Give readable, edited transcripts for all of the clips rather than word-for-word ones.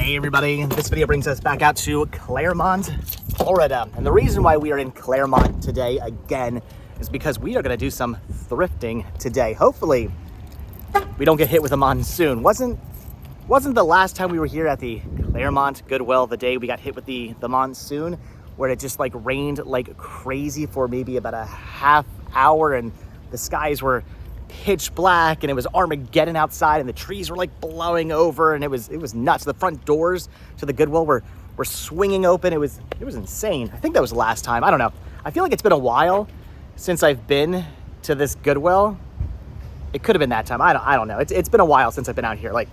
Hey everybody, this video brings us back out to Claremont, Florida. And the reason why we are in Claremont today again is because we are gonna do some thrifting today. Hopefully we don't get hit with a monsoon. Wasn't the last time we were here at the Claremont Goodwill the day we got hit with the monsoon, where it just like rained like crazy for maybe about a half hour and the skies were pitch black and it was Armageddon outside and the trees were like blowing over and it was nuts. The front doors to the Goodwill were swinging open. It was insane. I think that was the last time. I don't know. I feel like it's been a while since I've been to this Goodwill. It could have been that time. I don't know. It's been a while since I've been out here. Like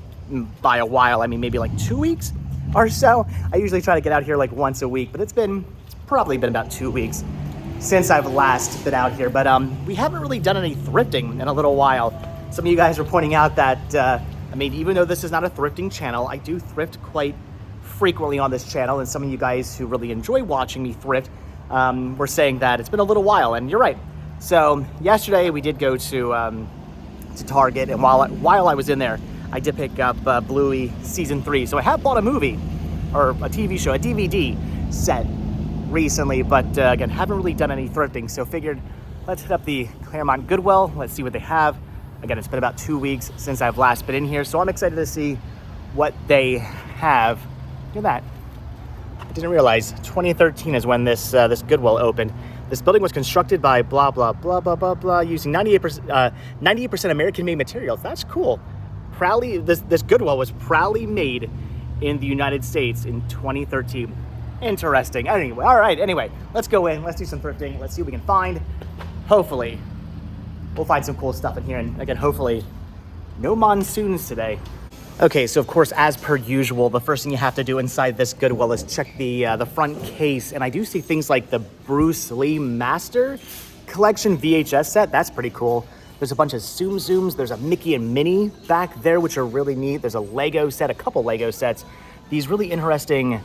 by a while, I mean maybe like 2 weeks or so. I usually try to get out here like once a week, but it's probably been about 2 weeks since I've last been out here. But we haven't really done any thrifting in a little while. Some of you guys were pointing out that, I mean, even though this is not a thrifting channel, I do thrift quite frequently on this channel. And some of you guys who really enjoy watching me thrift were saying that it's been a little while, and you're right. So yesterday we did go to Target, and while I was in there, I did pick up Bluey Season 3. So I have bought a movie, or a TV show, a DVD set recently, but again, haven't really done any thrifting, so figured let's hit up the Claremont Goodwill. Let's see what they have. Again, it's been about 2 weeks since I've last been in here, so I'm excited to see what they have. Look at that. I didn't realize 2013 is when this Goodwill opened. This building was constructed by blah, blah, blah, blah, blah, blah, using 98% American-made materials. That's cool. Proudly, this Goodwill was proudly made in the United States in 2013. Interesting. Anyway, all right. Anyway, let's go in. Let's do some thrifting. Let's see what we can find. Hopefully, we'll find some cool stuff in here. And again, hopefully, no monsoons today. Okay, so of course, as per usual, the first thing you have to do inside this Goodwill is check the front case. And I do see things like the Bruce Lee Master Collection VHS set. That's pretty cool. There's a bunch of Zoom Zooms. There's a Mickey and Minnie back there, which are really neat. There's a Lego set, a couple Lego sets. These really interesting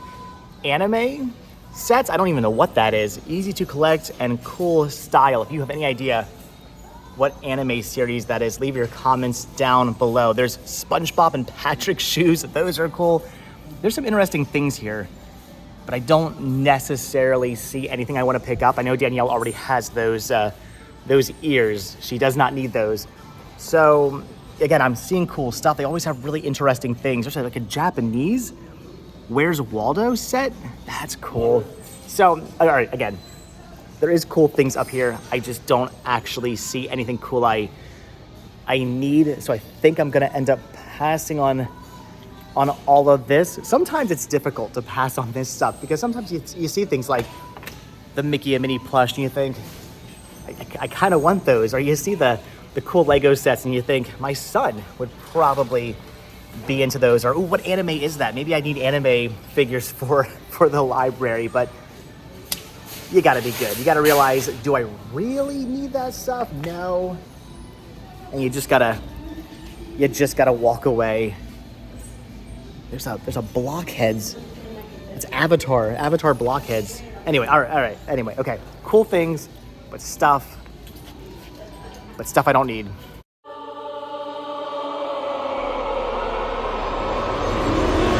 anime sets. I don't even know what that is. Easy to collect and cool style. If you have any idea what anime series that is, leave your comments down below. There's SpongeBob and Patrick's shoes. Those are cool. There's some interesting things here, but I don't necessarily see anything I want to pick up. I know Danielle already has those ears. She does not need those. So again, I'm seeing cool stuff. They always have really interesting things. There's like a Japanese Where's Waldo set? That's cool. So, all right, again, there is cool things up here. I just don't actually see anything cool I need. So I think I'm gonna end up passing on all of this. Sometimes it's difficult to pass on this stuff because sometimes you see things like the Mickey and Minnie plush and you think, I kind of want those. Or you see the cool Lego sets and you think, my son would probably be into those. Or, ooh, what anime is that? Maybe I need anime figures for the library, but you gotta be good. You gotta realize, do I really need that stuff? No. And you just gotta walk away. There's a Blockheads. It's Avatar Blockheads. Anyway, all right. Anyway, okay. Cool things, but stuff I don't need.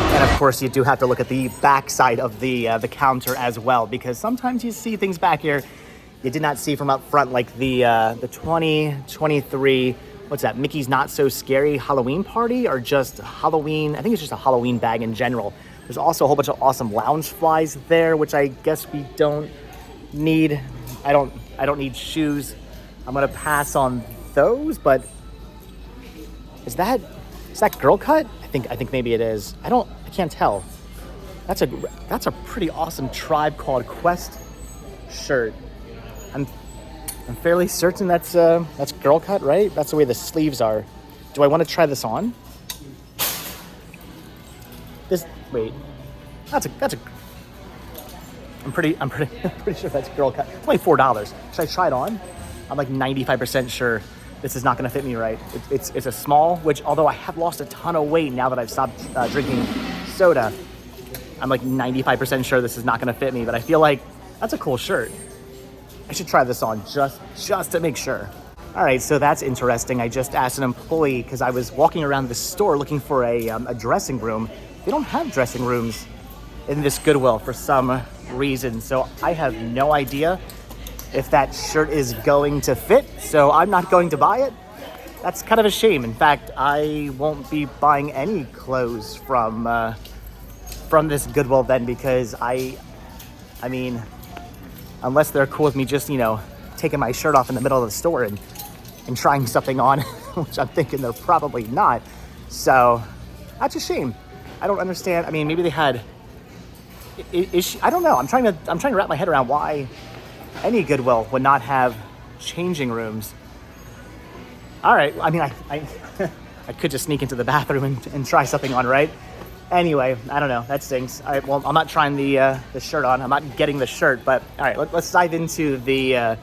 And of course, you do have to look at the back side of the counter as well, because sometimes you see things back here you did not see from up front, like the 2023, what's that, Mickey's Not So Scary Halloween Party, or just Halloween. I think it's just a Halloween bag in general. There's also a whole bunch of awesome lounge flies there, which I guess we don't need. I don't need shoes. I'm gonna pass on those, but is that girl cut? I think maybe it is. I can't tell. That's a pretty awesome Tribe Called Quest shirt. I'm fairly certain that's girl cut, right? That's the way the sleeves are. Do I want to try this on? Wait. I'm pretty sure that's girl cut. It's only $4. Should I try it on? I'm like 95% sure this is not going to fit me right. It's a small, which although I have lost a ton of weight now that I've stopped drinking soda, I'm like 95% sure this is not going to fit me, but I feel like that's a cool shirt. I should try this on just to make sure. All right, so that's interesting. I just asked an employee, because I was walking around the store looking for a dressing room they don't have dressing rooms in this Goodwill for some reason. So I have no idea if that shirt is going to fit. So I'm not going to buy it. That's kind of a shame. In fact, I won't be buying any clothes from this Goodwill then, because I mean, unless they're cool with me just, you know, taking my shirt off in the middle of the store and trying something on, which I'm thinking they're probably not. So that's a shame. I don't understand. I mean, maybe they had, I don't know. I'm trying to wrap my head around why any Goodwill would not have changing rooms. All right. I mean, I could just sneak into the bathroom and try something on, right? Anyway, I don't know. That stinks. All right. Well, I'm not trying the shirt on. I'm not getting the shirt. But all right, let's dive into the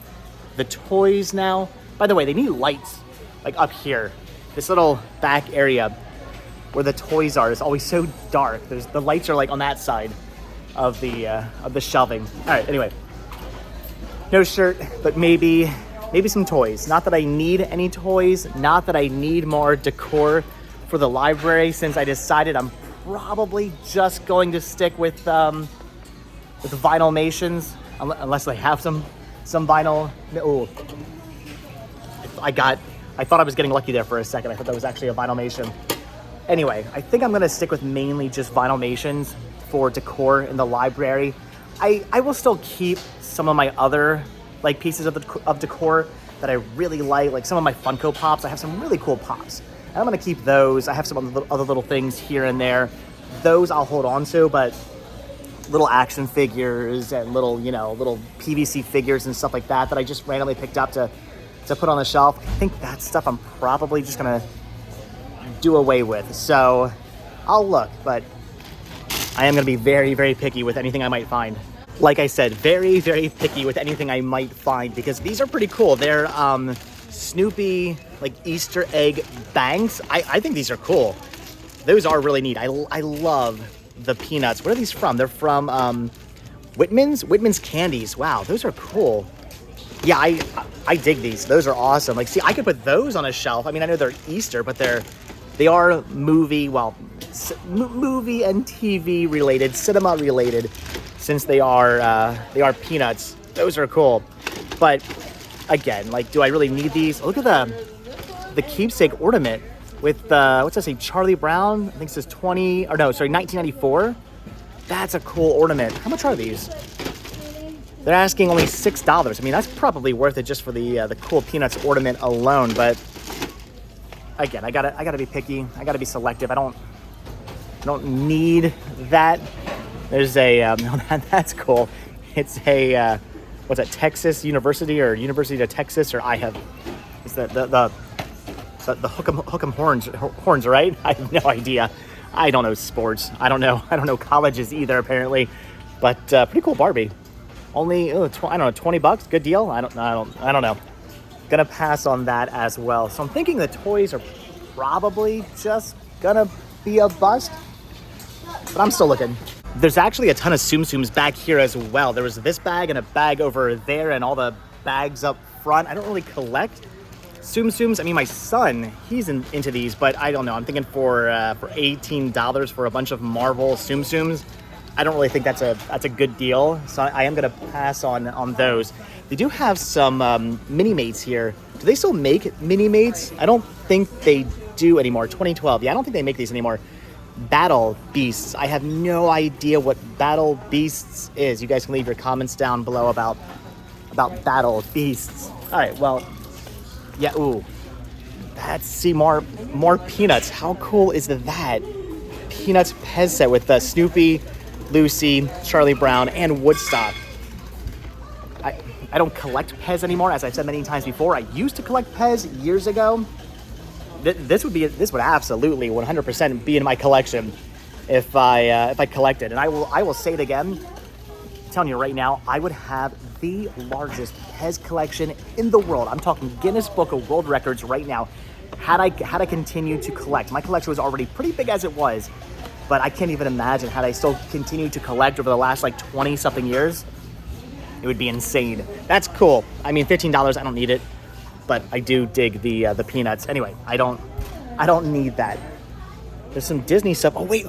toys now. By the way, they need lights like up here. This little back area where the toys are is always so dark. The lights are like on that side of the shelving. All right. Anyway, no shirt, but maybe some toys. Not that I need any toys. Not that I need more decor for the library, since I decided I'm probably just going to stick with the Vinylmations, unless they have some vinyl. Oh, I thought I was getting lucky there for a second. I thought that was actually a Vinylmation. Anyway, I think I'm gonna stick with mainly just Vinylmations for decor in the library. I will still keep some of my other like pieces of decor that I really like some of my Funko Pops. I have some really cool pops, and I'm gonna keep those. I have some other little things here and there. Those I'll hold on to, but little action figures and little PVC figures and stuff like that I just randomly picked up to put on the shelf, I think that stuff I'm probably just gonna do away with. So I'll look, but I am gonna be very, very picky with anything I might find. Like I said, very, very picky with anything I might find, because these are pretty cool. They're Snoopy like Easter egg banks. I think these are cool. Those are really neat. I love the peanuts. Where are these from? They're from Whitman's Candies. Wow, those are cool. Yeah, I dig these. Those are awesome. Like, see, I could put those on a shelf. I mean, I know they're Easter, but they are movie and TV related, cinema related, since they are peanuts. Those are cool. But again, like, do I really need these? Look at the keepsake ornament with what's that say? Charlie Brown. I think it says 1994. That's a cool ornament. How much are these? They're asking only $6. I mean, that's probably worth it just for the cool peanuts ornament alone. But again, I gotta be picky. I gotta be selective. I don't need that. There's a that's cool. It's a what's that? Texas University or University of Texas, or it's the Hook'em horns, right? I have no idea. I don't know sports. I don't know colleges either, apparently. But pretty cool Barbie. Only I don't know, $20. Good deal. I don't know. Gonna pass on that as well. So I'm thinking the toys are probably just gonna be a bust. But I'm still looking. There's actually a ton of Tsum Tsums back here as well. There was this bag and a bag over there, and all the bags up front. I don't really collect Tsum Tsums. I mean, my son, he's into these, but I don't know. I'm thinking for $18 for a bunch of Marvel Tsum Tsums, I don't really think that's a good deal. So I am gonna pass on those. They do have some Mini-Mates here. Do they still make Mini-Mates? I don't think they do anymore. 2012. Yeah, I don't think they make these anymore. Battle Beasts. I have no idea what Battle Beasts is. You guys can leave your comments down below about Battle Beasts. All right, well, yeah, ooh. See, more peanuts. How cool is that? Peanuts Pez set with Snoopy, Lucy, Charlie Brown, and Woodstock. I don't collect Pez anymore, as I've said many times before. I used to collect Pez years ago. This would absolutely 100% be in my collection if I collected. And I will say it again. I'm telling you right now, I would have the largest Pez collection in the world. I'm talking Guinness Book of World Records right now. Had I continued to collect, my collection was already pretty big as it was, but I can't even imagine had I still continued to collect over the last like 20 something years. It would be insane. That's cool. I mean, $15, I don't need it, but I do dig the peanuts. Anyway, I don't need that. There's some Disney stuff. Oh wait,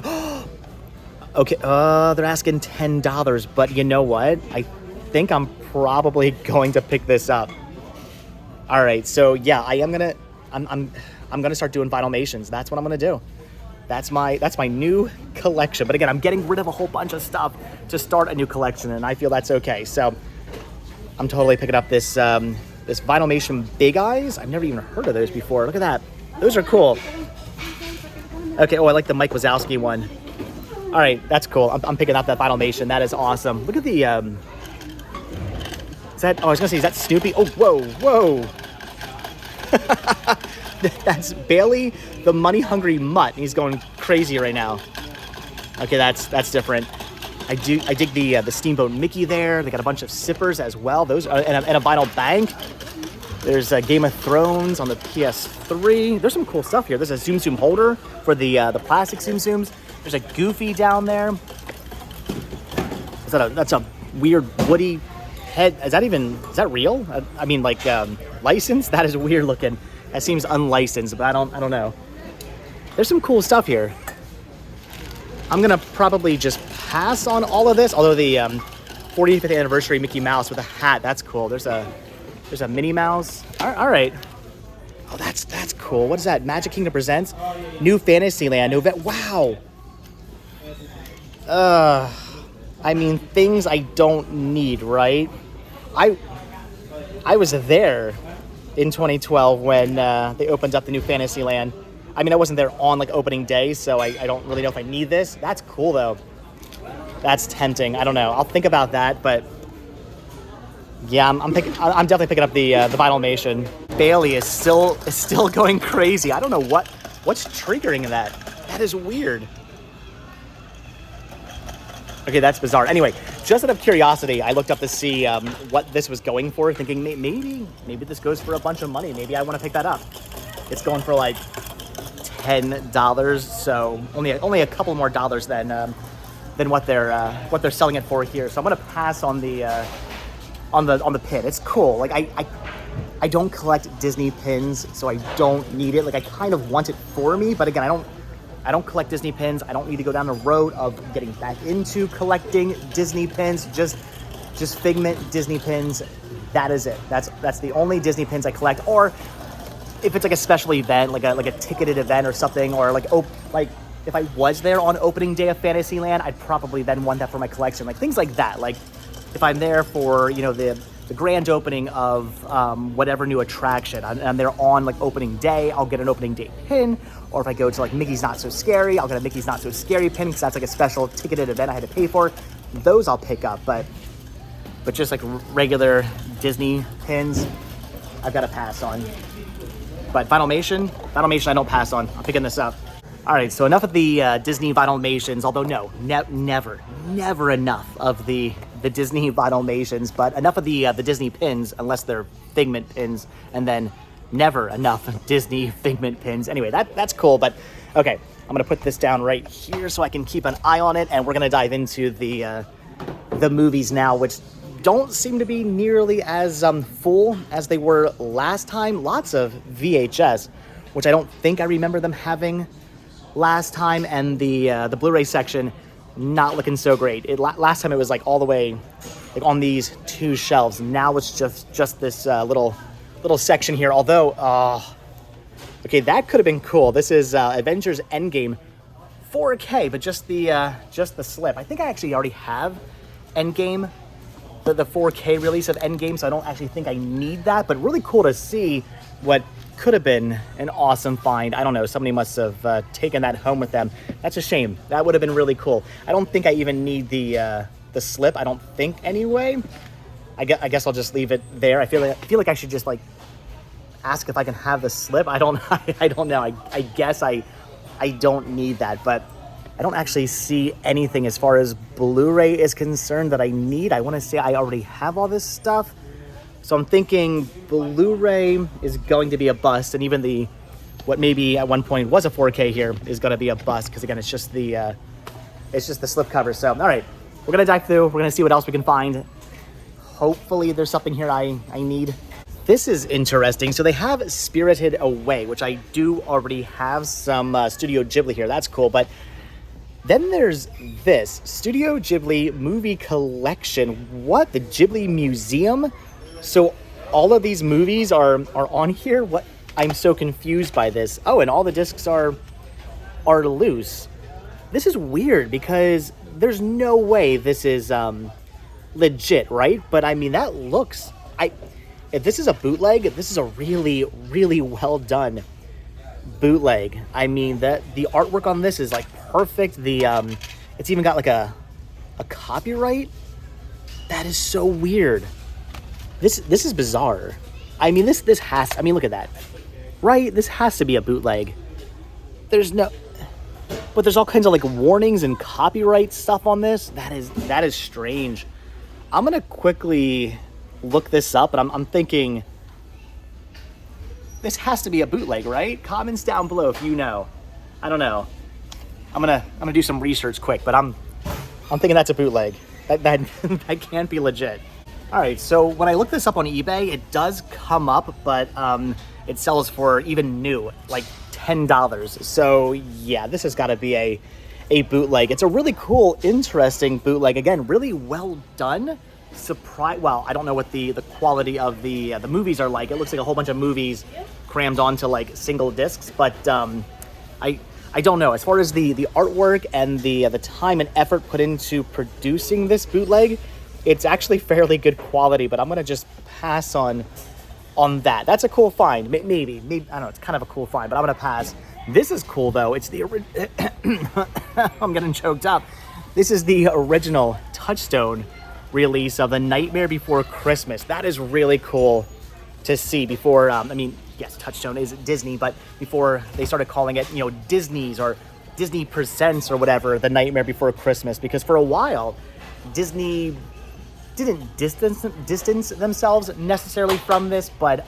Okay, they're asking $10, but you know what? I think I'm probably going to pick this up. All right, so yeah, I'm gonna start doing Vinylmations. That's what I'm gonna do. That's my new collection. But again, I'm getting rid of a whole bunch of stuff to start a new collection, and I feel that's okay. So I'm totally picking up this this Vinylmation Big Eyes. I've never even heard of those before. Look at that. Those are cool. Okay, oh, I like the Mike Wazowski one. All right, that's cool. I'm picking up that Vinylmation. That is awesome. Look at the, is that, oh, I was gonna say, is that Snoopy? Oh, whoa. That's Bailey, the money-hungry mutt. He's going crazy right now. Okay, that's different. I dig the Steamboat Mickey there. They got a bunch of sippers as well. Those are, and a vinyl bank. There's a Game of Thrones on the PS3. There's some cool stuff here. There's a Zoom Zoom holder for the plastic Zoom Zooms. There's a Goofy down there. That's a weird woody head. Is that real? I mean, like licensed? That is weird looking. That seems unlicensed, but I don't know. There's some cool stuff here. I'm gonna probably just pass on all of this. Although the 45th anniversary Mickey Mouse with a hat, that's cool. There's a Minnie Mouse. All right. Oh, that's cool. What is that? Magic Kingdom Presents New Fantasyland. Wow. I mean, things I don't need, right? I was there in 2012 when they opened up the new Fantasyland. I mean, I wasn't there on like opening day, so I don't really know if I need this. That's cool though. That's tempting. I don't know. I'll think about that, but yeah, I'm definitely picking up the Vinylmation. Bailey is still going crazy. I don't know what's triggering that. That is weird. Okay, that's bizarre. Anyway, just out of curiosity, I looked up to see what this was going for, thinking maybe this goes for a bunch of money. Maybe I want to pick that up. It's going for like $10, so only a couple more dollars than what they're selling it for here. So I'm gonna pass on the pin. It's cool. Like I don't collect Disney pins, so I don't need it. Like I kind of want it for me, but again, I don't collect Disney pins. I don't need to go down the road of getting back into collecting Disney pins. Just Figment Disney pins. That is it. That's the only Disney pins I collect. Or if it's like a special event, like a ticketed event or something, or like if I was there on opening day of Fantasyland, I'd probably then want that for my collection. Like things like that. Like if I'm there for the grand opening of whatever new attraction, and they're on like opening day, I'll get an opening day pin. Or if I go to like Mickey's Not So Scary, I'll get a Mickey's Not So Scary pin because that's like a special ticketed event I had to pay for. Those I'll pick up, but just like regular Disney pins, I've got to pass on. But Vinylmation I don't pass on. I'm picking this up. All right, so enough of the Disney Vinylmations, although no, never enough of the Disney Vinylmations, but enough of the Disney pins, unless they're Figment pins, and then never enough Disney Figment pins. Anyway, that's cool, but okay, I'm gonna put this down right here so I can keep an eye on it, and we're gonna dive into the movies now, which don't seem to be nearly as full as they were last time. Lots of VHS, which I don't think I remember them having last time, and the Blu-ray section not looking so great. Last time it was like all the way like on these two shelves. Now it's just this little section here. Although, okay, that could have been cool. This is Avengers Endgame 4K, but just the slip. I think I actually already have Endgame, the 4K release of Endgame, so I don't actually think I need that. But really cool to see what could have been an awesome find. I don't know, somebody must have taken that home with them. That's a shame. That would have been really cool. I don't think I even need the slip. I don't think anyway. I guess I'll just leave it there. I feel like I should just like ask if I can have the slip. I don't know. I guess I don't need that, but I don't actually see anything as far as Blu-ray is concerned that I need. I want to say I already have all this stuff. So I'm thinking Blu-ray is going to be a bust, and even what maybe at one point was a 4K here is going to be a bust, because again, it's just the slip cover. So, all right, we're going to dive through. We're going to see what else we can find. Hopefully there's something here I need. This is interesting. So they have Spirited Away, which I do already have some Studio Ghibli here. That's cool, but Then there's this Studio Ghibli movie collection. What? The Ghibli Museum? So all of these movies are on here? What? I'm so confused by this. Oh, and all the discs are loose. This is weird because there's no way this is legit, right? But I mean, that looks... If this is a bootleg, this is a really, really well done bootleg. I mean, the artwork on this is like perfect. It's even got like a copyright. That is so weird. This is bizarre. I mean, this has... I mean, look at that. Right? This has to be a bootleg. There's no... But there's all kinds of like warnings and copyright stuff on this. That is strange. I'm gonna quickly look this up, and I'm thinking this has to be a bootleg, right? Comments down below if you know. I don't know. I'm gonna do some research quick, but I'm thinking that's a bootleg. That can't be legit. All right, so when I look this up on eBay, it does come up, but it sells for even new, like $10. So yeah, this has got to be a bootleg. It's a really cool, interesting bootleg. Again, really well done. Well, I don't know what the quality of the movies are like. It looks like a whole bunch of movies crammed onto like single discs, but I don't know. As far as the artwork and the time and effort put into producing this bootleg, it's actually fairly good quality, but I'm gonna just pass on that. That's a cool find. Maybe I don't know. It's kind of a cool find, but I'm gonna pass. This is cool though. It's the I'm getting choked up. This is the original Touchstone release of The Nightmare Before Christmas. That is really cool to see. Before I mean, yes, Touchstone is Disney, but before they started calling it, Disney's or Disney Presents or whatever, The Nightmare Before Christmas, because for a while Disney didn't distance themselves necessarily from this, but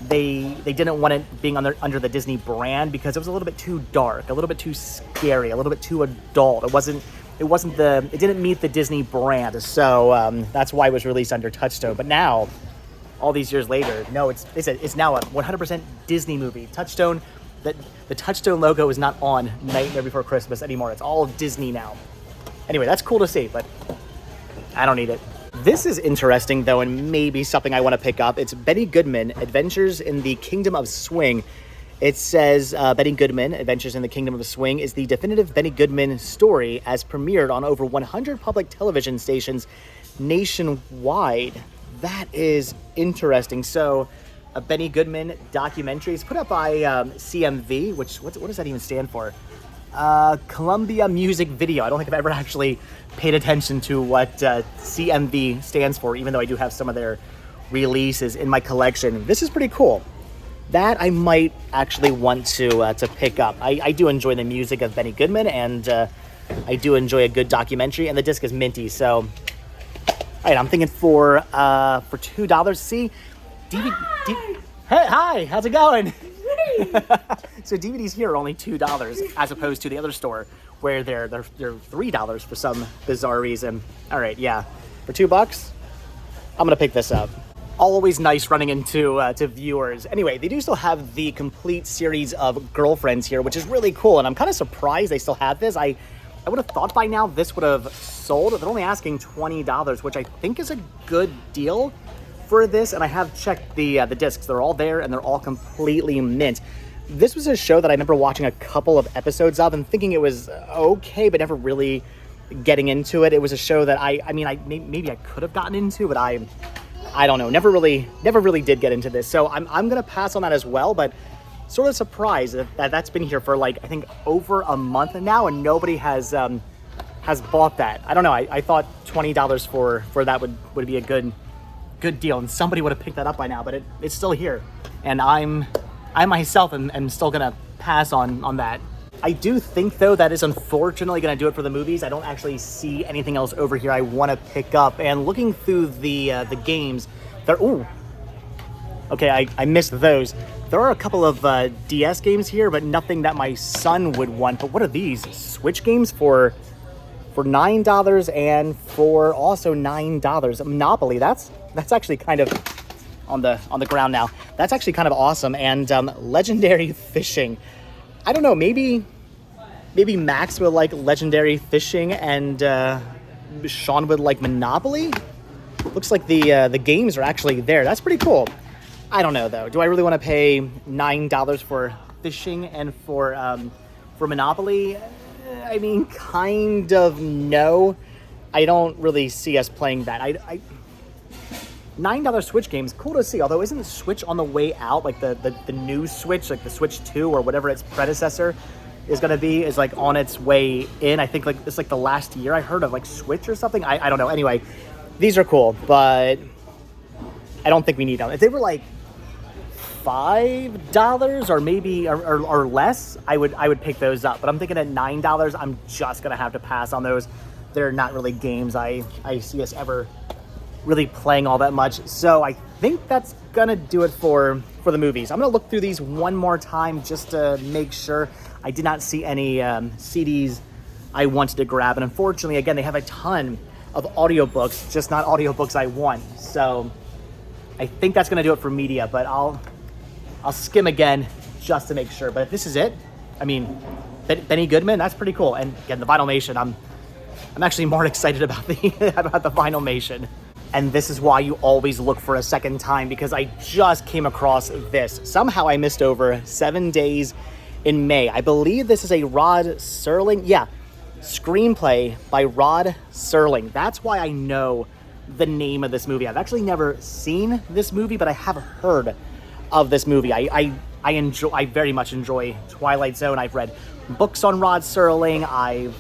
they didn't want it being under the Disney brand because it was a little bit too dark, a little bit too scary, a little bit too adult. It didn't meet the Disney brand, so that's why it was released under Touchstone. But now, all these years later, no, it's now a 100% Disney movie. Touchstone, the Touchstone logo is not on Nightmare Before Christmas anymore. It's all Disney now. Anyway, that's cool to see, but I don't need it. This is interesting, though, and maybe something I want to pick up. It's Benny Goodman, Adventures in the Kingdom of Swing. It says Benny Goodman, Adventures in the Kingdom of Swing, is the definitive Benny Goodman story as premiered on over 100 public television stations nationwide. That is interesting. So, a Benny Goodman documentary is put up by CMV, what does that even stand for? Columbia Music Video. I don't think I've ever actually paid attention to what CMV stands for, even though I do have some of their releases in my collection. This is pretty cool. That I might actually want to pick up. I do enjoy the music of Benny Goodman, and I do enjoy a good documentary, and the disc is minty, so... All right, I'm thinking for $2. See? Hey, hi, how's it going? So DVDs here are only $2 as opposed to the other store where they're $3 for some bizarre reason. All right, yeah, for $2, I'm gonna pick this up. Always nice running into to viewers. Anyway, they do still have the complete series of Girlfriends here, which is really cool, and I'm kind of surprised they still have this. I would have thought by now this would have sold. They're only asking $20, which I think is a good deal for this, and I have checked the discs. They're all there, and they're all completely mint. This was a show that I remember watching a couple of episodes of and thinking it was okay, but never really getting into it. It was a show that maybe I could have gotten into, but I don't know. Never really did get into this. So I'm gonna pass on that as well. But sort of surprised that's been here for like I think over a month now, and nobody has bought that. I don't know. I thought $20 for that would be a good deal, and somebody would have picked that up by now, but it's still here, and I myself am still gonna pass on that. I do think though that is unfortunately gonna do it for the movies. I don't actually see anything else over here I want to pick up, and looking through the games, I missed those. There are a couple of DS games here, but nothing that my son would want. But what are these? Switch games for $9 and for also $9. Monopoly, that's actually kind of on the ground now. That's actually kind of awesome. And Legendary Fishing. I don't know, maybe maybe Max would like Legendary Fishing, and Sean would like Monopoly. Looks like the games are actually there. That's pretty cool. I don't know though. Do I really want to pay $9 for fishing and for Monopoly? I mean, kind of no. I don't really see us playing that. I $9 Switch games, cool to see. Although isn't the Switch on the way out? Like the new Switch, like the Switch 2 or whatever its predecessor is going to be, is like on its way in. I think like it's like the last year I heard of like Switch or something. I don't know. Anyway, these are cool, but I don't think we need them. If they were like $5 or maybe or less, I would pick those up. But I'm thinking at $9, I'm just gonna have to pass on those. They're not really games I see us ever really playing all that much. So I think that's gonna do it for the movies. I'm gonna look through these one more time just to make sure. I did not see any CDs I wanted to grab, and unfortunately, again, they have a ton of audiobooks, just not audiobooks I want. So I think that's gonna do it for media, but I'll skim again just to make sure. But if this is it, I mean, Benny Goodman, that's pretty cool. And again, the Vinylmation, I'm actually more excited about the Vinylmation. And this is why you always look for a second time, because I just came across this. Somehow I missed over 7 days in May. I believe this is a Rod Serling. Yeah, screenplay by Rod Serling. That's why I know the name of this movie. I've actually never seen this movie, but I have heard of this movie. I very much enjoy Twilight Zone. I've read books on Rod Serling. I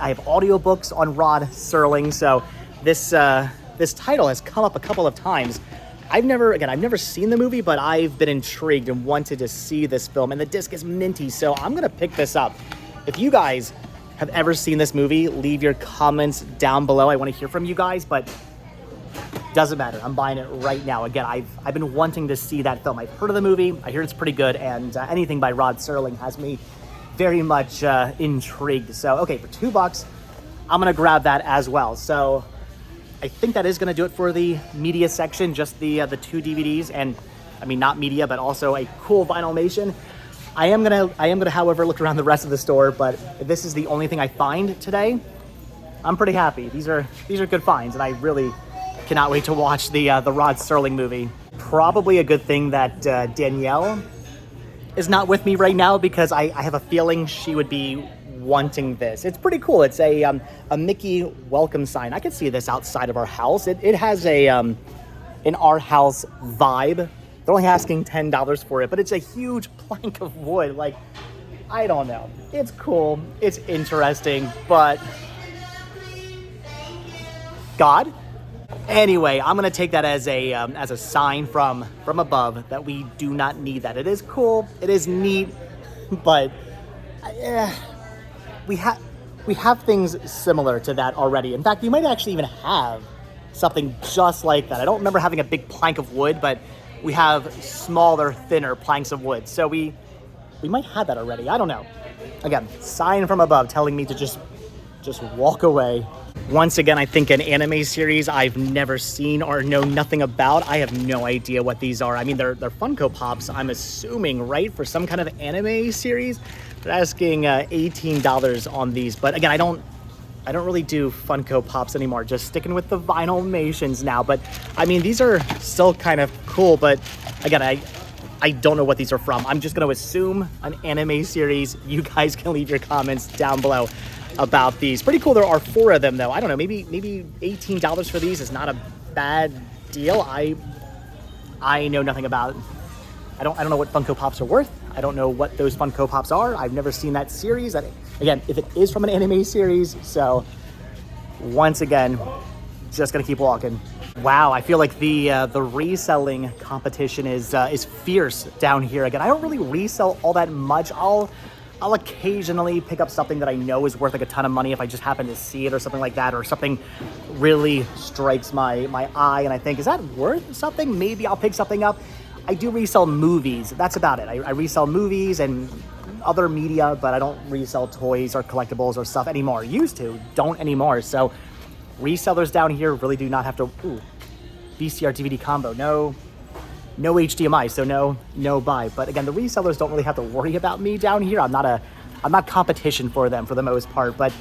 have audiobooks on Rod Serling. So this title has come up a couple of times. I've never seen the movie, but I've been intrigued and wanted to see this film, and the disc is minty, so I'm gonna pick this up. If you guys have ever seen this movie, leave your comments down below. I want to hear from you guys, but doesn't matter. I'm buying it right now. Again, I've been wanting to see that film. I've heard of the movie. I hear it's pretty good, and anything by Rod Serling has me very much intrigued. So, okay, for $2, I'm gonna grab that as well. So I think that is gonna do it for the media section, just the 2 DVDs, and I mean, not media, but also a cool Vinylmation. I am gonna, however, look around the rest of the store, but if this is the only thing I find today, I'm pretty happy. These are good finds, and I really cannot wait to watch the Rod Serling movie. Probably a good thing that Danielle is not with me right now, because I have a feeling she would be wanting this. It's pretty cool. It's a Mickey welcome sign. I could see this outside of our house. It has a an our house vibe. They're only asking $10 for it, but it's a huge plank of wood. Like, I don't know. It's cool. It's interesting, but God. Anyway, I'm gonna take that as a sign from above that we do not need that. It is cool. It is neat, but we have things similar to that already. In fact, we might actually even have something just like that. I don't remember having a big plank of wood, but we have smaller, thinner planks of wood. So we might have that already. I don't know. Again, sign from above telling me to just walk away. Once again, I think an anime series I've never seen or know nothing about. I have no idea what these are. I mean, they're Funko Pops, I'm assuming, right? For some kind of anime series. They're asking $18 on these. But again, I don't really do Funko Pops anymore. Just sticking with the Vinylmations now. But I mean, these are still kind of cool. But again, I don't know what these are from. I'm just going to assume an anime series. You guys can leave your comments down below about these. Pretty cool. There are 4 of them, though. I don't know. Maybe $18 for these is not a bad deal. I know nothing about. I don't know what Funko Pops are worth. I don't know what those Funko Pops are. I've never seen that series. Again, if it is from an anime series, so once again, just gonna keep walking. Wow, I feel like the reselling competition is fierce down here. Again, I don't really resell all that much. I'll occasionally pick up something that I know is worth like a ton of money if I just happen to see it or something like that, or something really strikes my eye and I think, is that worth something? Maybe I'll pick something up. I do resell movies. That's about it. I resell movies and other media, but I don't resell toys or collectibles or stuff anymore. Used to, don't anymore. So resellers down here really do not have to. VCR DVD combo. No HDMI, so no buy. But again, the resellers don't really have to worry about me down here. I'm not a I'm not competition for them for the most part, but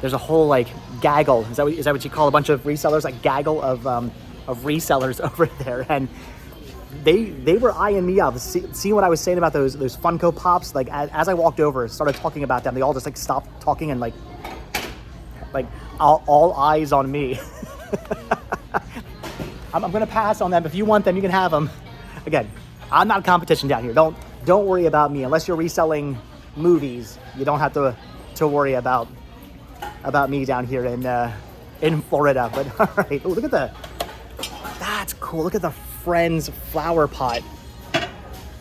there's a whole like gaggle. Is that what you call a bunch of resellers? A gaggle of resellers over there, and they were eyeing me up. Seeing what I was saying about those Funko Pops. Like as I walked over, started talking about them, they all just like stopped talking and like all eyes on me. I'm gonna pass on them. If you want them, you can have them. Again, I'm not competition down here. Don't worry about me unless you're reselling movies. You don't have to worry about me down here in Florida. But all right, look at that's cool. Look at the Friends flower pot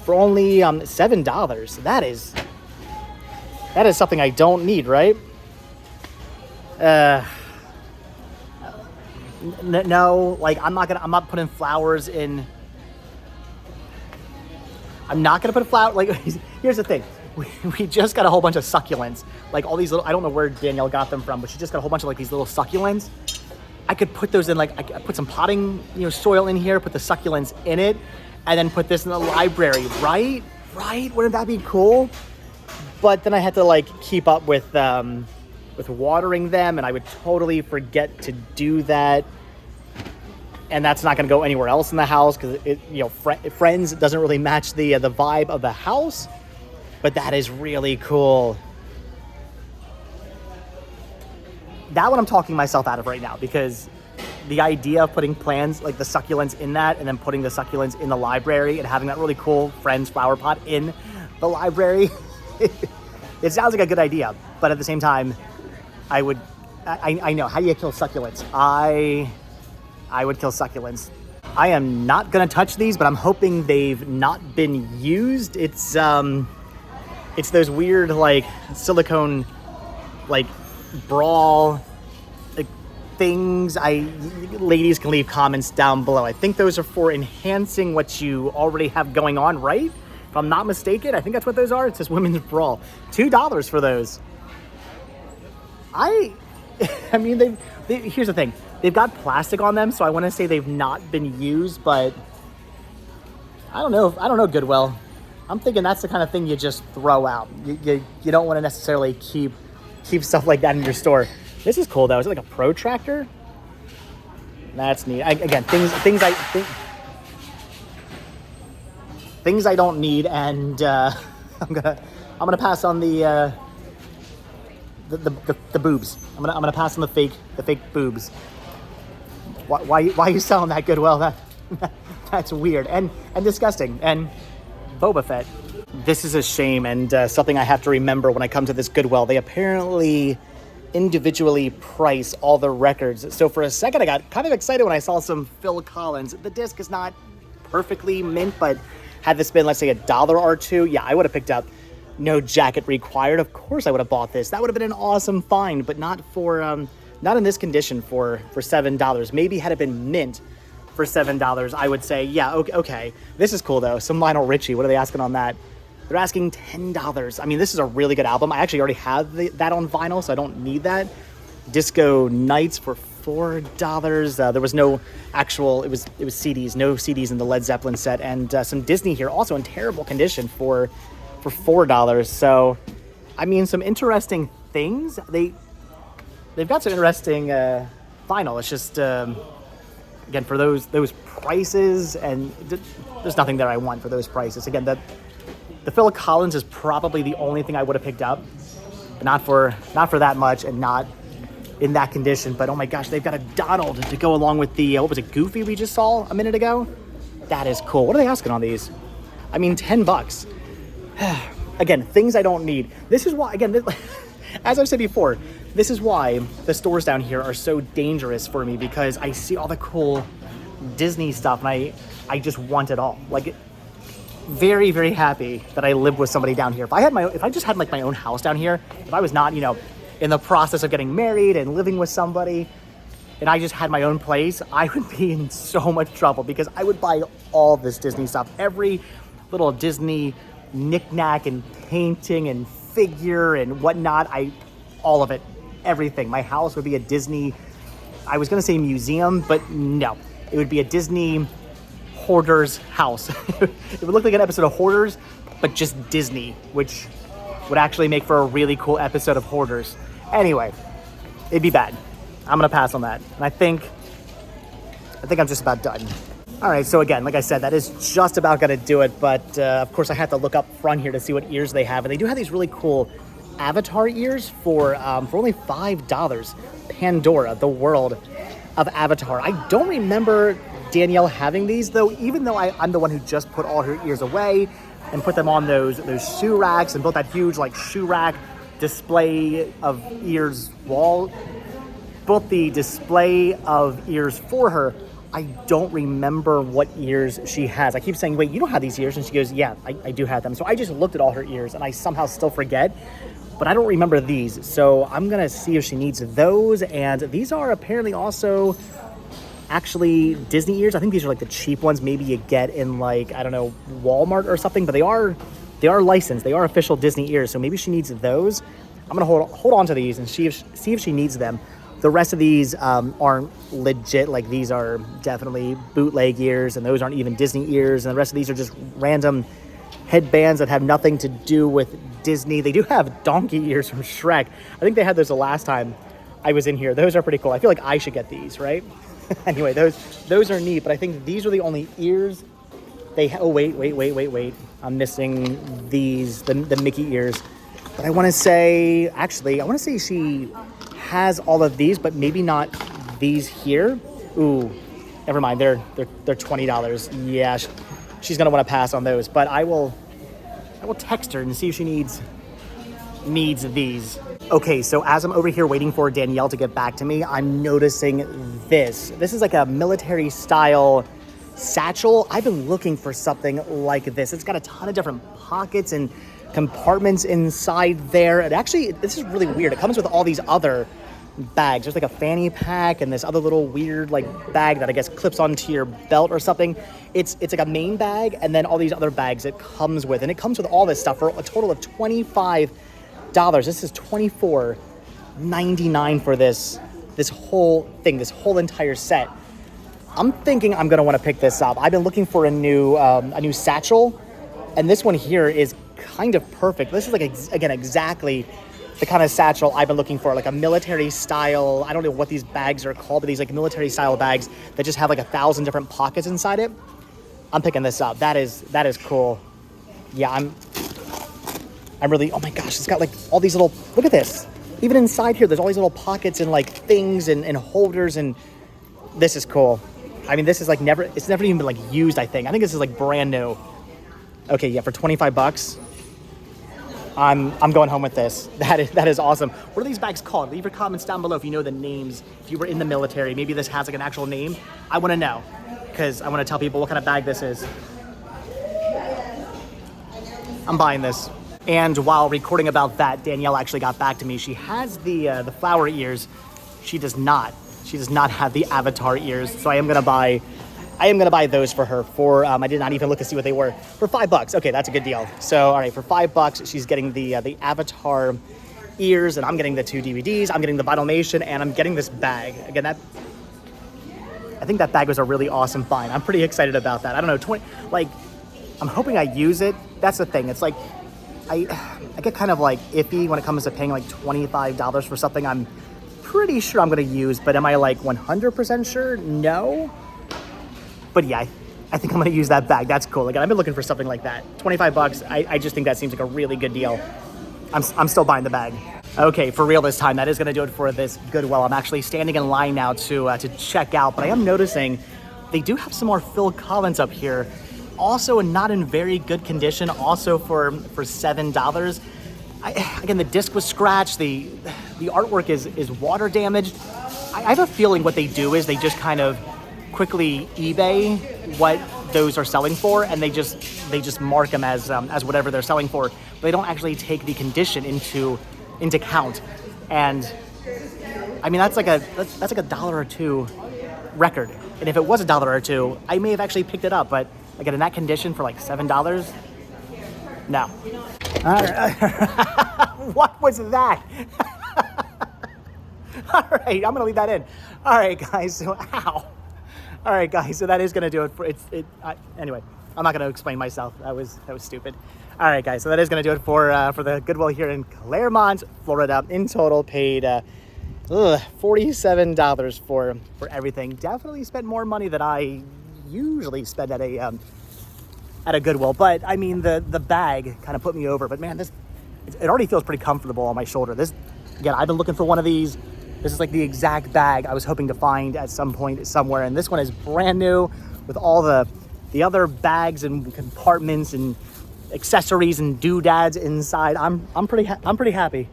for only $7. That is something I don't need, right? No, like I'm not putting flowers in. I'm not gonna put flower. Like here's the thing. We just got a whole bunch of succulents, like all these little, I don't know where Danielle got them from, but she just got a whole bunch of like these little succulents. I could put those in, like I could put some potting, soil in here, put the succulents in it, and then put this in the library, right? Wouldn't that be cool? But then I had to like keep up with watering them, and I would totally forget to do that. And that's not going to go anywhere else in the house because Friends doesn't really match the vibe of the house. But that is really cool. That one I'm talking myself out of right now, because the idea of putting plants like the succulents in that and then putting the succulents in the library and having that really cool Friends flower pot in the library, it sounds like a good idea. But at the same time, I know, how do you kill succulents? I would kill succulents. I am not gonna touch these, but I'm hoping they've not been used. It's those weird like silicone like bra like things. Ladies can leave comments down below. I think those are for enhancing what you already have going on, right? If I'm not mistaken, I think that's what those are. It says women's bra. $2 for those. I mean, here's the thing. They've got plastic on them, so I want to say they've not been used, but I don't know, Goodwill. I'm thinking that's the kind of thing you just throw out. You don't want to necessarily keep stuff like that in your store. This is cool though. Is it like a protractor? That's neat. Again, things I don't need, and I'm gonna pass on the boobs. I'm gonna pass on the fake boobs. Why are you selling that, Goodwill? That's weird and disgusting. And Boba Fett. This is a shame, and something I have to remember when I come to this Goodwill. They apparently individually price all the records. So for a second, I got kind of excited when I saw some Phil Collins. The disc is not perfectly mint, but had this been, let's say, $1 or $2, yeah, I would have picked up. No jacket required. Of course, I would have bought this. That would have been an awesome find, but not for not in this condition for $7. Maybe had it been mint for $7, I would say, yeah, okay. This is cool though. Some Lionel Richie. What are they asking on that? They're asking $10. I mean, this is a really good album. I actually already have that on vinyl, so I don't need that. Disco Nights for $4. There was no actual. It was CDs. No CDs in the Led Zeppelin set, and some Disney here, also in terrible condition for $4. So, I mean, some interesting things. They've got some interesting vinyl. It's just again, for those prices, and there's nothing there I want for those prices. Again, the Phil Collins is probably the only thing I would have picked up, but not for that much and not in that condition. But oh my gosh, they've got a Donald to go along with the what was it, Goofy we just saw a minute ago. That is cool. What are they asking on these? I mean, $10. Again, things I don't need. This is why, again, as I've said before, this is why the stores down here are so dangerous for me, because I see all the cool Disney stuff and I just want it all. Like, very, very happy that I live with somebody down here. If I just had like my own house down here, if I was not, in the process of getting married and living with somebody, and I just had my own place, I would be in so much trouble, because I would buy all this Disney stuff, every little Disney knickknack and painting and figure and whatnot. All of it, everything. My house would be a Disney, I was gonna say museum, but no, it would be a Disney hoarder's house. It would look like an episode of Hoarders, but just Disney, which would actually make for a really cool episode of Hoarders. Anyway, it'd be bad. I'm gonna pass on that. And I think I'm just about done. All right, so again, like I said, that is just about gonna do it, but of course I have to look up front here to see what ears they have, and they do have these really cool Avatar ears for only $5. Pandora, the world of Avatar. I don't remember Danielle having these though, even though I'm the one who just put all her ears away and put them on those shoe racks and built that huge like shoe rack display of ears wall. Built the display of ears for her. I don't remember what ears she has. I keep saying, wait, you don't have these ears? And she goes, yeah, I do have them. So I just looked at all her ears and I somehow still forget, but I don't remember these. So I'm gonna see if she needs those. And these are apparently also actually Disney ears. I think these are like the cheap ones maybe you get in like, I don't know, Walmart or something, but they are licensed. They are official Disney ears. So maybe she needs those. I'm gonna hold on to these and see if she needs them. The rest of these aren't legit, like these are definitely bootleg ears, and those aren't even Disney ears, and the rest of these are just random headbands that have nothing to do with Disney. They do have donkey ears from Shrek. I think they had those the last time I was in here. Those are pretty cool. I feel like I should get these, right? Anyway, those are neat, but I think these are the only ears they oh, wait. I'm missing these, the Mickey ears. But I want to say she has all of these, but maybe not these here. Ooh, never mind. They're $20. Yeah, she's gonna want to pass on those. But I will text her and see if she needs these. Okay, so as I'm over here waiting for Danielle to get back to me, I'm noticing this. This is like a military style satchel. I've been looking for something like this. It's got a ton of different pockets and compartments inside there. And actually, this is really weird. It comes with all these other bags. There's like a fanny pack and this other little weird like bag that I guess clips onto your belt or something. It's like a main bag and then all these other bags it comes with. And it comes with all this stuff for a total of $25. This is $24.99 for this whole thing, this whole entire set. I'm thinking I'm gonna want to pick this up. I've been looking for a new satchel, and this one here is kind of perfect. This is like again exactly the kind of satchel I've been looking for, like a military style. I don't know what these bags are called, but these like military style bags that just have like 1,000 different pockets inside it. I'm picking this up. That is cool. Yeah, I'm really, oh my gosh, it's got like all these little, look at this. Even inside here, there's all these little pockets and like things and holders, and this is cool. I mean, this is like it's never even been like used, I think. I think this is like brand new. Okay, yeah, for $25, I'm going home with this. That is awesome. What are these bags called? Leave your comments down below if you know the names. If you were in the military, maybe this has like an actual name. I want to know, because I want to tell people what kind of bag this is. I'm buying this. And while recording about that, Danielle actually got back to me. She has the flower ears. She does not have the Avatar ears. So I am gonna buy those for her. I did not even look to see what they were, for $5. Okay, that's a good deal. So all right, for $5, she's getting the Avatar ears, and I'm getting the 2 DVDs. I'm getting the Vinylmation, and I'm getting this bag. Again, I think that bag was a really awesome find. I'm pretty excited about that. I don't know, I'm hoping I use it. That's the thing. It's like I get kind of like iffy when it comes to paying like $25 for something I'm pretty sure I'm gonna use, but am I like 100% sure? No. But yeah, I think I'm gonna use that bag. That's cool. Again, I've been looking for something like that. $25, I just think that seems like a really good deal. I'm still buying the bag. Okay, for real this time, that is gonna do it for this Goodwill. I'm actually standing in line now to check out, but I am noticing they do have some more Phil Collins up here. Also not in very good condition, also for $7. Again, the disc was scratched, the artwork is water damaged. I have a feeling what they do is they just kind of quickly eBay what those are selling for, and they just mark them as whatever they're selling for. But they don't actually take the condition into count. And I mean, that's like a $1 or $2 record. And if it was $1 or $2, I may have actually picked it up, but again, in that condition for like $7, no. All right. What was that? All right, I'm gonna leave that in. All right, guys. So, ow. All right, guys. So that is gonna do it for anyway. I'm not gonna explain myself. That was stupid. All right, guys, so that is going to do it for the Goodwill here in Claremont, Florida. In total, paid $47 for everything. Definitely spent more money than I usually spend at a Goodwill. But I mean, the bag kind of put me over. But man, it already feels pretty comfortable on my shoulder. This, again, I've been looking for one of these. This is like the exact bag I was hoping to find at some point somewhere. And this one is brand new with all the other bags and compartments and accessories and doodads inside. I'm pretty happy.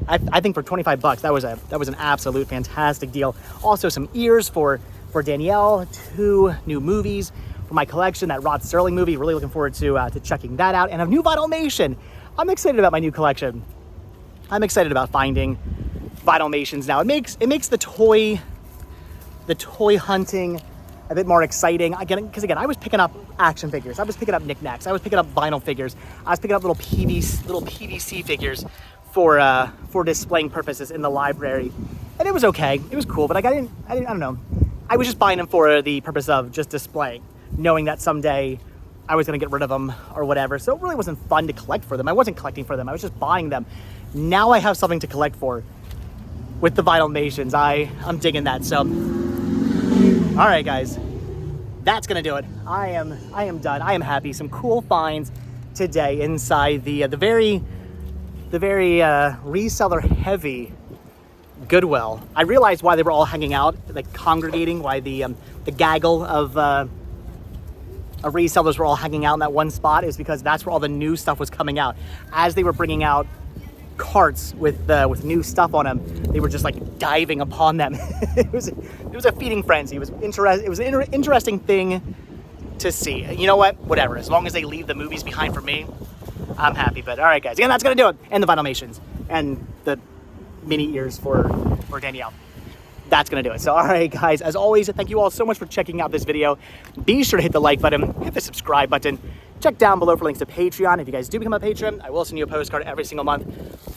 I think for $25 that was an absolute fantastic deal. Also some ears for Danielle, 2 new movies for my collection, that Rod Serling movie. Really looking forward to checking that out, and a new Vinylmation. I'm excited about my new collection. I'm excited about finding Vinylmations now. It makes the toy hunting a bit more exciting. Because again, I was picking up action figures. I was picking up knickknacks. I was picking up vinyl figures. I was picking up little PVC figures for displaying purposes in the library. And it was okay. It was cool, but I don't know. I was just buying them for the purpose of just displaying, knowing that someday I was going to get rid of them or whatever. So it really wasn't fun to collect for them. I wasn't collecting for them. I was just buying them. Now I have something to collect for with the Vinylmations. I'm digging that. So, all right, guys, that's gonna do it. I am done. I am happy. Some cool finds today inside the very reseller heavy Goodwill. I realized why they were all hanging out, like congregating. Why the gaggle of resellers were all hanging out in that one spot is because that's where all the new stuff was coming out. As they were bringing out carts with new stuff on them, they were just like diving upon them. it was a feeding frenzy. It was an interesting thing to see. You know what? Whatever. As long as they leave the movies behind for me, I'm happy. But all right, guys. Again, that's gonna do it. And the Vinylmations and the mini ears for Danielle. That's gonna do it. So all right, guys, as always, thank you all so much for checking out this video. Be sure to hit the like button, hit the subscribe button. Check down below for links to Patreon. If you guys do become a patron, I will send you a postcard every single month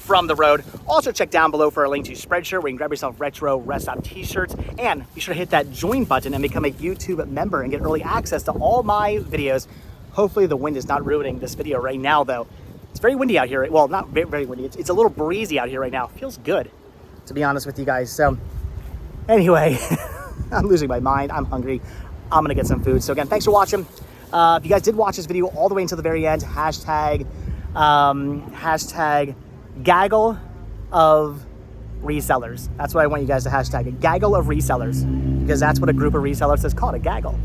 from the road. Also check down below for a link to Spreadshirt where you can grab yourself retro rest stop t-shirts, and be sure to hit that join button and become a YouTube member and get early access to all my videos. Hopefully the wind is not ruining this video right now though. It's very windy out here. Well, not very windy. It's a little breezy out here right now. Feels good, to be honest with you guys. So anyway, I'm losing my mind. I'm hungry. I'm gonna get some food. So again, thanks for watching. If you guys did watch this video all the way until the very end, hashtag gaggle of resellers. That's what I want you guys to hashtag, a gaggle of resellers, because that's what a group of resellers is called, a gaggle,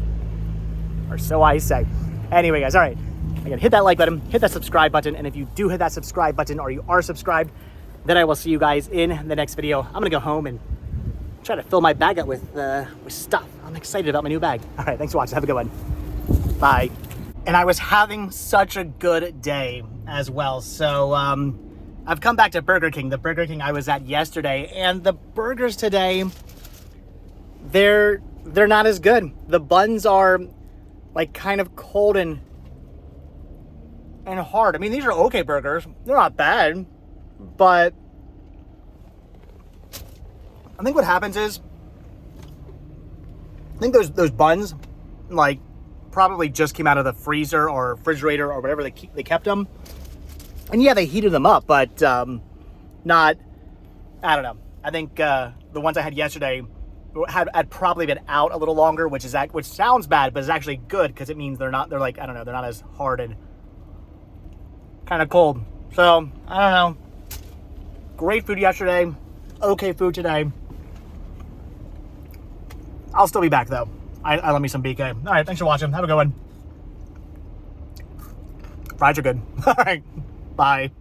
or so I say. Anyway, guys, all right, again, hit that like button, hit that subscribe button, and if you do hit that subscribe button or you are subscribed, then I will see you guys in the next video. I'm gonna go home and try to fill my bag up with stuff. I'm excited about my new bag. All right, thanks for watching. Have a good one. Bye. And I was having such a good day as well. So I've come back to Burger King, the Burger King I was at yesterday, and the burgers today, they're not as good. The buns are like kind of cold and hard. I mean, these are okay burgers. They're not bad, but I think what happens is, I think those buns, like, probably just came out of the freezer or refrigerator or whatever they kept them. And yeah, they heated them up, but not, I don't know. I think the ones I had yesterday had probably been out a little longer, which sounds bad, but it's actually good because it means they're like, I don't know, they're not as hard and kind of cold. So, I don't know. Great food yesterday. Okay food today. I'll still be back though. I love me some BK. All right, thanks for watching. Have a good one. Fries are good. All right, bye.